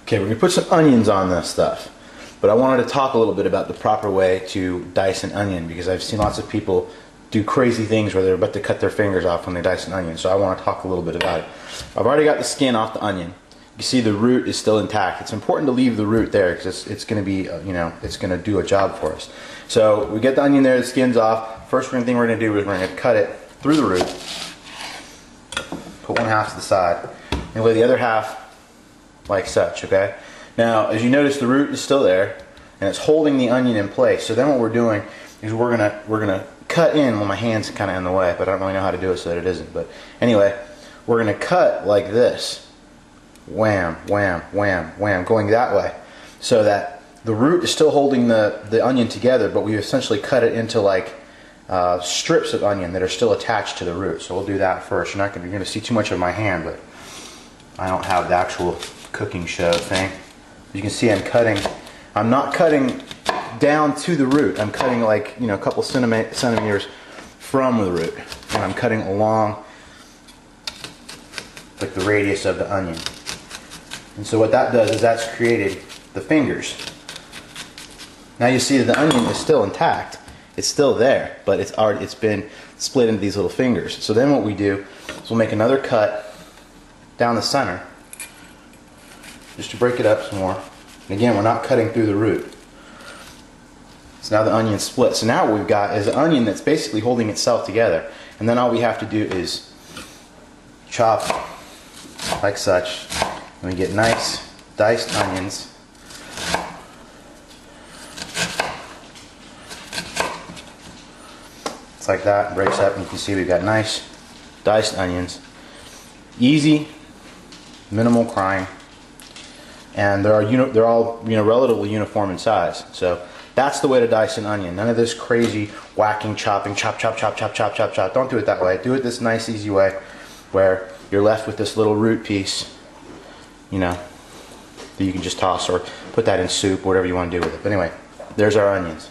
Okay, we're going to put some onions on this stuff, but I wanted to talk a little bit about the proper way to dice an onion, because I've seen lots of people do crazy things where they're about to cut their fingers off when they dice an onion, so I want to talk a little bit about it. I've already got the skin off the onion. You see the root is still intact. It's important to leave the root there because it's going to be, it's going to do a job for us. So we get the onion there, the skin's off. First thing we're going to do is we're going to cut it through the root, put one half to the side, and lay the other half like such, okay? Now, as you notice, the root is still there, and it's holding the onion in place. So then what we're doing is we're gonna cut in. Well, my hand's kind of in the way, but I don't really know how to do it so that it isn't. But anyway, we're gonna cut like this, wham, wham, wham, wham, going that way, so that the root is still holding the onion together, but we essentially cut it into like strips of onion that are still attached to the root. So we'll do that first. You're gonna see too much of my hand, but I don't have the actual cooking show thing. You can see I'm not cutting down to the root. I'm cutting like, a couple centimeters from the root, and I'm cutting along like the radius of the onion. And so what that does is that's created the fingers. Now you see that the onion is still intact. It's still there, but it's been split into these little fingers. So then what we do is we'll make another cut down the center, just to break it up some more. And again, we're not cutting through the root. So now the onion's split. So now what we've got is an onion that's basically holding itself together. And then all we have to do is chop like such, and we get nice diced onions. It's like that, breaks up, and you can see we've got nice diced onions. Easy, minimal crying. And they're all relatively uniform in size. So that's the way to dice an onion. None of this crazy whacking, chopping, chop, chop, chop, chop, chop, chop, chop. Don't do it that way. Do it this nice, easy way, where you're left with this little root piece, that you can just toss or put that in soup, whatever you want to do with it. But anyway, there's our onions.